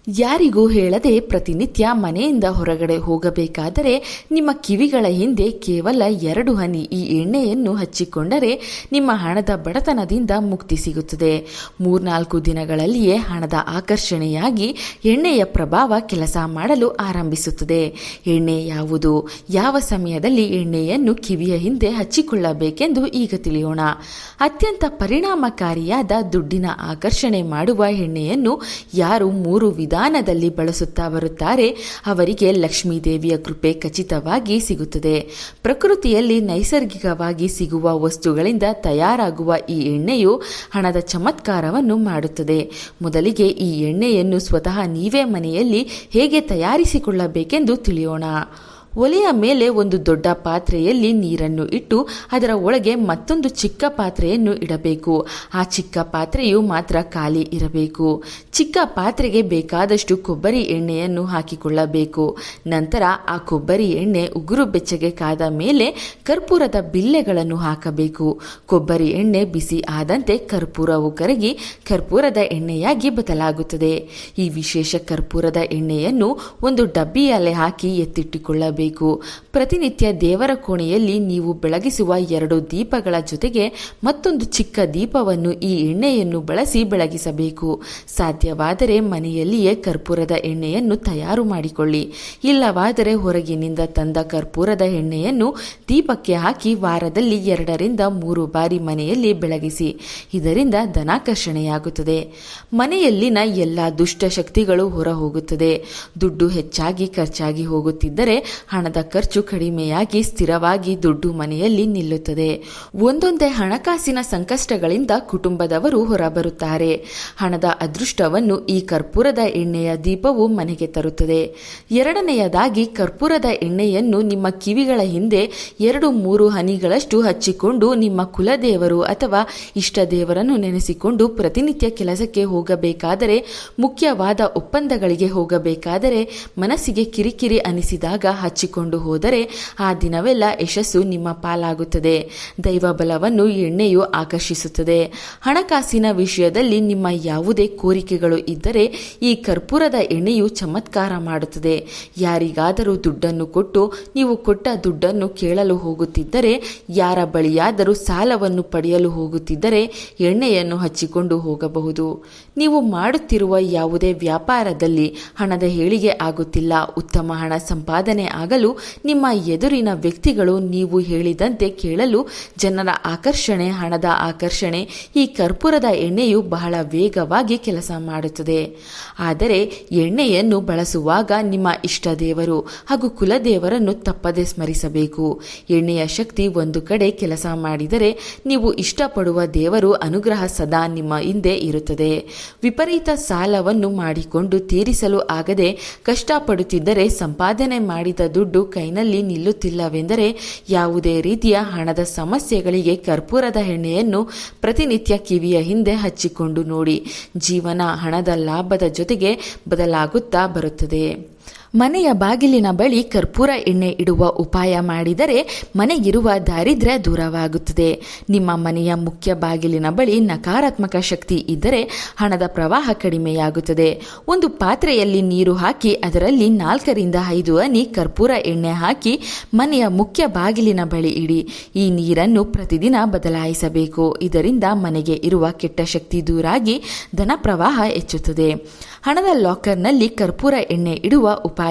ಯಾರಿಗೂ ಹೇಳದೆ ಪ್ರತಿನಿತ್ಯ ಮನೆಯಿಂದ ಹೊರಗಡೆ ಹೋಗಬೇಕಾದರೆ ನಿಮ್ಮ ಕಿವಿಗಳ ಹಿಂದೆ ಕೇವಲ 2 ಹನಿ ಈ ಎಣ್ಣೆಯನ್ನು ಹಚ್ಚಿಕೊಂಡರೆ ನಿಮ್ಮ ಹಣದ ಬಡತನದಿಂದ ಮುಕ್ತಿ ಸಿಗುತ್ತದೆ. 3-4 ದಿನಗಳಲ್ಲಿಯೇ ಹಣದ ಆಕರ್ಷಣೆಯಾಗಿ ಎಣ್ಣೆಯ ಪ್ರಭಾವ ಕೆಲಸ ಮಾಡಲು ಆರಂಭಿಸುತ್ತದೆ. ಎಣ್ಣೆ ಯಾವುದು, ಯಾವ ಸಮಯದಲ್ಲಿ ಎಣ್ಣೆಯನ್ನು ಕಿವಿಯ ಹಿಂದೆ ಹಚ್ಚಿಕೊಳ್ಳಬೇಕೆಂದು ಈಗ ತಿಳಿಯೋಣ. ಅತ್ಯಂತ ಪರಿಣಾಮಕಾರಿಯಾದ ದುಡ್ಡಿನ ಆಕರ್ಷಣೆ ಮಾಡುವ ಎಣ್ಣೆಯನ್ನು ಯಾರು 3 ವಿಧಾನದಲ್ಲಿ ಬಳಸುತ್ತಾ ಬರುತ್ತಾರೆ ಅವರಿಗೆ ಲಕ್ಷ್ಮೀ ದೇವಿಯ ಕೃಪೆ ಖಚಿತವಾಗಿ ಸಿಗುತ್ತದೆ. ಪ್ರಕೃತಿಯಲ್ಲಿ ನೈಸರ್ಗಿಕವಾಗಿ ಸಿಗುವ ವಸ್ತುಗಳಿಂದ ತಯಾರಾಗುವ ಈ ಎಣ್ಣೆಯು ಹಣದ ಚಮತ್ಕಾರವನ್ನು ಮಾಡುತ್ತದೆ. ಮೊದಲಿಗೆ ಈ ಎಣ್ಣೆಯನ್ನು ಸ್ವತಃ ನೀವೇ ಮನೆಯಲ್ಲಿ ಹೇಗೆ ತಯಾರಿಸಿಕೊಳ್ಳಬೇಕೆಂದು ತಿಳಿಯೋಣ. ಒಲೆಯ ಮೇಲೆ ಒಂದು ದೊಡ್ಡ ಪಾತ್ರೆಯಲ್ಲಿ ನೀರನ್ನು ಇಟ್ಟು ಅದರ ಒಳಗೆ ಮತ್ತೊಂದು ಚಿಕ್ಕ ಪಾತ್ರೆಯನ್ನು ಇಡಬೇಕು. ಆ ಚಿಕ್ಕ ಪಾತ್ರೆಯು ಮಾತ್ರ ಖಾಲಿ ಇರಬೇಕು. ಚಿಕ್ಕ ಪಾತ್ರೆಗೆ ಬೇಕಾದಷ್ಟು ಕೊಬ್ಬರಿ ಎಣ್ಣೆಯನ್ನು ಹಾಕಿಕೊಳ್ಳಬೇಕು. ನಂತರ ಆ ಕೊಬ್ಬರಿ ಎಣ್ಣೆ ಉಗುರು ಬೆಚ್ಚಗೆ ಕಾದ ಮೇಲೆ ಕರ್ಪೂರದ ಬಿಲ್ಲೆಗಳನ್ನು ಹಾಕಬೇಕು. ಕೊಬ್ಬರಿ ಎಣ್ಣೆ ಬಿಸಿ ಆದಂತೆ ಕರ್ಪೂರವು ಕರಗಿ ಕರ್ಪೂರದ ಎಣ್ಣೆಯಾಗಿ ಬದಲಾಗುತ್ತದೆ. ಈ ವಿಶೇಷ ಕರ್ಪೂರದ ಎಣ್ಣೆಯನ್ನು ಒಂದು ಡಬ್ಬಿಯಲ್ಲೇ ಹಾಕಿ ಎತ್ತಿಟ್ಟುಕೊಳ್ಳಬೇಕು. ಪ್ರತಿನಿತ್ಯ ದೇವರ ಕೋಣೆಯಲ್ಲಿ ನೀವು ಬೆಳಗಿಸುವ 2 ದೀಪಗಳ ಜೊತೆಗೆ ಮತ್ತೊಂದು ಚಿಕ್ಕ ದೀಪವನ್ನು ಈ ಎಣ್ಣೆಯನ್ನು ಬಳಸಿ ಬೆಳಗಿಸಬೇಕು. ಸಾಧ್ಯವಾದರೆ ಮನೆಯಲ್ಲಿಯೇ ಕರ್ಪೂರದ ಎಣ್ಣೆಯನ್ನು ತಯಾರು ಮಾಡಿಕೊಳ್ಳಿ. ಇಲ್ಲವಾದರೆ ಹೊರಗಿನಿಂದ ತಂದ ಕರ್ಪೂರದ ಎಣ್ಣೆಯನ್ನು ದೀಪಕ್ಕೆ ಹಾಕಿ ವಾರದಲ್ಲಿ 2-3 ಬಾರಿ ಮನೆಯಲ್ಲಿ ಬೆಳಗಿಸಿ. ಇದರಿಂದ ಧನಾಕರ್ಷಣೆಯಾಗುತ್ತದೆ. ಮನೆಯಲ್ಲಿನ ಎಲ್ಲ ದುಷ್ಟ ಶಕ್ತಿಗಳು ಹೊರ ಹೋಗುತ್ತದೆ. ದುಡ್ಡು ಹೆಚ್ಚಾಗಿ ಖರ್ಚಾಗಿ ಹೋಗುತ್ತಿದ್ದರೆ ಹಣದ ಖರ್ಚು ಕಡಿಮೆಯಾಗಿ ಸ್ಥಿರವಾಗಿ ದುಡ್ಡು ಮನೆಯಲ್ಲಿ ನಿಲ್ಲುತ್ತದೆ. ಒಂದೊಂದೇ ಹಣಕಾಸಿನ ಸಂಕಷ್ಟಗಳಿಂದ ಕುಟುಂಬದವರು ಹೊರಬರುತ್ತಾರೆ. ಹಣದ ಅದೃಷ್ಟವನ್ನು ಈ ಕರ್ಪೂರದ ಎಣ್ಣೆಯ ದೀಪವು ಮನೆಗೆ ತರುತ್ತದೆ. 2ನೇಯದಾಗಿ ಕರ್ಪೂರದ ಎಣ್ಣೆಯನ್ನು ನಿಮ್ಮ ಕಿವಿಗಳ ಹಿಂದೆ 2-3 ಹನಿಗಳಷ್ಟು ಹಚ್ಚಿಕೊಂಡು ನಿಮ್ಮ ಕುಲದೇವರು ಅಥವಾ ಇಷ್ಟ ದೇವರನ್ನು ನೆನೆಸಿಕೊಂಡು ಪ್ರತಿನಿತ್ಯ ಕೆಲಸಕ್ಕೆ ಹೋಗಬೇಕಾದರೆ, ಮುಖ್ಯವಾದ ಒಪ್ಪಂದಗಳಿಗೆ ಹೋಗಬೇಕಾದರೆ, ಮನಸ್ಸಿಗೆ ಕಿರಿಕಿರಿ ಅನಿಸಿದಾಗ ಹಚ್ಚಿಕೊಂಡು ಹೋದರೆ ಆ ದಿನವೆಲ್ಲ ಯಶಸ್ಸು ನಿಮ್ಮ ಪಾಲಾಗುತ್ತದೆ. ದೈವ ಬಲವನ್ನು ಎಣ್ಣೆಯು ಆಕರ್ಷಿಸುತ್ತದೆ. ಹಣಕಾಸಿನ ವಿಷಯದಲ್ಲಿ ನಿಮ್ಮ ಯಾವುದೇ ಕೋರಿಕೆಗಳು ಇದ್ದರೆ ಈ ಕರ್ಪೂರದ ಎಣ್ಣೆಯು ಚಮತ್ಕಾರ ಮಾಡುತ್ತದೆ. ಯಾರಿಗಾದರೂ ದುಡ್ಡನ್ನು ಕೊಟ್ಟು ನೀವು ಕೊಟ್ಟ ದುಡ್ಡನ್ನು ಕೇಳಲು ಹೋಗುತ್ತಿದ್ದರೆ, ಯಾರ ಬಳಿಯಾದರೂ ಸಾಲವನ್ನು ಪಡೆಯಲು ಹೋಗುತ್ತಿದ್ದರೆ ಎಣ್ಣೆಯನ್ನು ಹಚ್ಚಿಕೊಂಡು ಹೋಗಬಹುದು. ನೀವು ಮಾಡುತ್ತಿರುವ ಯಾವುದೇ ವ್ಯಾಪಾರದಲ್ಲಿ ಹಣದ ಏಳಿಗೆ ಆಗುತ್ತಿಲ್ಲ, ಉತ್ತಮ ಹಣ ಸಂಪಾದನೆ ಆಗಲು ನಿಮ್ಮ ಎದುರಿನ ವ್ಯಕ್ತಿಗಳು ನೀವು ಹೇಳಿದಂತೆ ಕೇಳಲು ಜನರ ಆಕರ್ಷಣೆ, ಹಣದ ಆಕರ್ಷಣೆ ಈ ಕರ್ಪೂರದ ಎಣ್ಣೆಯು ಬಹಳ ವೇಗವಾಗಿ ಕೆಲಸ ಮಾಡುತ್ತದೆ. ಆದರೆ ಎಣ್ಣೆಯನ್ನು ಬಳಸುವಾಗ ನಿಮ್ಮ ಇಷ್ಟ ದೇವರು ಹಾಗೂ ಕುಲದೇವರನ್ನು ತಪ್ಪದೆ ಸ್ಮರಿಸಬೇಕು. ಎಣ್ಣೆಯ ಶಕ್ತಿ ಒಂದು ಕಡೆ ಕೆಲಸ ಮಾಡಿದರೆ ನೀವು ಇಷ್ಟಪಡುವ ದೇವರು ಅನುಗ್ರಹ ಸದಾ ನಿಮ್ಮ ಹಿಂದೆ ಇರುತ್ತದೆ. ವಿಪರೀತ ಸಾಲವನ್ನು ಮಾಡಿಕೊಂಡು ತೀರಿಸಲು ಆಗದೆ ಕಷ್ಟಪಡುತ್ತಿದ್ದರೆ, ಸಂಪಾದನೆ ಮಾಡಿದ ದುಡ್ಡು ಕೈನಲ್ಲಿ ನಿಲ್ಲುತ್ತಿಲ್ಲವೆಂದರೆ, ಯಾವುದೇ ರೀತಿಯ ಹಣದ ಸಮಸ್ಯೆಗಳಿಗೆ ಕರ್ಪೂರದ ಎಣ್ಣೆಯನ್ನು ಪ್ರತಿನಿತ್ಯ ಕಿವಿಯ ಹಿಂದೆ ಹಚ್ಚಿಕೊಂಡು ನೋಡಿ. ಜೀವನ ಹಣದ ಲಾಭದ ಜೊತೆಗೆ ಬದಲಾಗುತ್ತಾ ಬರುತ್ತದೆ. ಮನೆಯ ಬಾಗಿಲಿನ ಬಳಿ ಕರ್ಪೂರ ಎಣ್ಣೆ ಇಡುವ ಉಪಾಯ ಮಾಡಿದರೆ ಮನೆಗಿರುವ ದಾರಿದ್ರ್ಯ ದೂರವಾಗುತ್ತದೆ. ನಿಮ್ಮ ಮನೆಯ ಮುಖ್ಯ ಬಾಗಿಲಿನ ಬಳಿ ನಕಾರಾತ್ಮಕ ಶಕ್ತಿ ಇದ್ದರೆ ಹಣದ ಪ್ರವಾಹ ಕಡಿಮೆಯಾಗುತ್ತದೆ. ಒಂದು ಪಾತ್ರೆಯಲ್ಲಿ ನೀರು ಹಾಕಿ ಅದರಲ್ಲಿ 4-5 ಹನಿ ಕರ್ಪೂರ ಎಣ್ಣೆ ಹಾಕಿ ಮನೆಯ ಮುಖ್ಯ ಬಾಗಿಲಿನ ಬಳಿ ಇಡಿ. ಈ ನೀರನ್ನು ಪ್ರತಿದಿನ ಬದಲಾಯಿಸಬೇಕು. ಇದರಿಂದ ಮನೆಗೆ ಇರುವ ಕೆಟ್ಟ ಶಕ್ತಿ ದೂರಾಗಿ ಧನ ಪ್ರವಾಹ ಹೆಚ್ಚುತ್ತದೆ. ಹಣದ ಲಾಕರ್ನಲ್ಲಿ ಕರ್ಪೂರ ಎಣ್ಣೆ ಇಡುವ ಉಪಾಯ.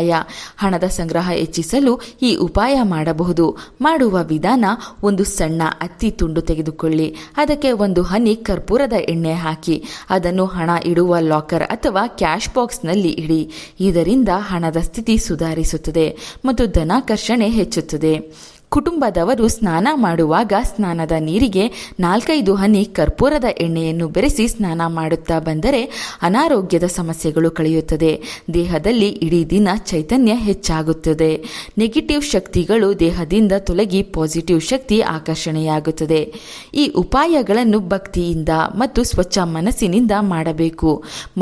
ಹಣದ ಸಂಗ್ರಹ ಹೆಚ್ಚಿಸಲು ಈ ಉಪಾಯ ಮಾಡಬಹುದು. ಮಾಡುವ ವಿಧಾನ: ಒಂದು ಸಣ್ಣ ಹತ್ತಿ ತುಂಡು ತೆಗೆದುಕೊಳ್ಳಿ. ಅದಕ್ಕೆ 1 ಹನಿ ಕರ್ಪೂರದ ಎಣ್ಣೆ ಹಾಕಿ ಅದನ್ನು ಹಣ ಇಡುವ ಲಾಕರ್ ಅಥವಾ ಕ್ಯಾಶ್ ಬಾಕ್ಸ್ನಲ್ಲಿ ಇಡಿ. ಇದರಿಂದ ಹಣದ ಸ್ಥಿತಿ ಸುಧಾರಿಸುತ್ತದೆ ಮತ್ತು ಧನಾಕರ್ಷಣೆ ಹೆಚ್ಚುತ್ತದೆ. ಕುಟುಂಬದವರು ಸ್ನಾನ ಮಾಡುವಾಗ ಸ್ನಾನದ ನೀರಿಗೆ 4-5 ಹನಿ ಕರ್ಪೂರದ ಎಣ್ಣೆಯನ್ನು ಬೆರೆಸಿ ಸ್ನಾನ ಮಾಡುತ್ತಾ ಬಂದರೆ ಅನಾರೋಗ್ಯದ ಸಮಸ್ಯೆಗಳು ಕಳೆಯುತ್ತದೆ. ದೇಹದಲ್ಲಿ ಇಡೀ ದಿನ ಚೈತನ್ಯ ಹೆಚ್ಚಾಗುತ್ತದೆ. ನೆಗೆಟಿವ್ ಶಕ್ತಿಗಳು ದೇಹದಿಂದ ತೊಲಗಿ ಪಾಸಿಟಿವ್ ಶಕ್ತಿ ಆಕರ್ಷಣೆಯಾಗುತ್ತದೆ. ಈ ಉಪಾಯಗಳನ್ನು ಭಕ್ತಿಯಿಂದ ಮತ್ತು ಸ್ವಚ್ಛ ಮನಸ್ಸಿನಿಂದ ಮಾಡಬೇಕು.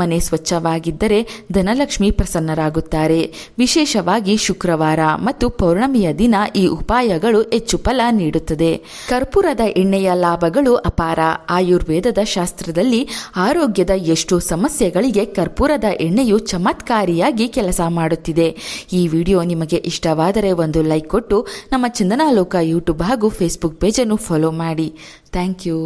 ಮನೆ ಸ್ವಚ್ಛವಾಗಿದ್ದರೆ ಧನಲಕ್ಷ್ಮಿ ಪ್ರಸನ್ನರಾಗುತ್ತಾರೆ. ವಿಶೇಷವಾಗಿ ಶುಕ್ರವಾರ ಮತ್ತು ಪೌರ್ಣಮಿಯ ದಿನ ಈ ಉಪಾಯ ಉಪಾಯಗಳು ಹೆಚ್ಚು ಫಲ ನೀಡುತ್ತದೆ. ಕರ್ಪೂರದ ಎಣ್ಣೆಯ ಲಾಭಗಳು ಅಪಾರ. ಆಯುರ್ವೇದದ ಶಾಸ್ತ್ರದಲ್ಲಿ ಆರೋಗ್ಯದ ಎಷ್ಟೋ ಸಮಸ್ಯೆಗಳಿಗೆ ಕರ್ಪೂರದ ಎಣ್ಣೆಯು ಚಮತ್ಕಾರಿಯಾಗಿ ಕೆಲಸ ಮಾಡುತ್ತಿದೆ. ಈ ವಿಡಿಯೋ ನಿಮಗೆ ಇಷ್ಟವಾದರೆ ಒಂದು ಲೈಕ್ ಕೊಟ್ಟು ನಮ್ಮ ಚಂದನಾಲೋಕ ಯೂಟ್ಯೂಬ್ ಹಾಗೂ ಫೇಸ್ಬುಕ್ ಪೇಜನ್ನು ಫಾಲೋ ಮಾಡಿ. Thank you.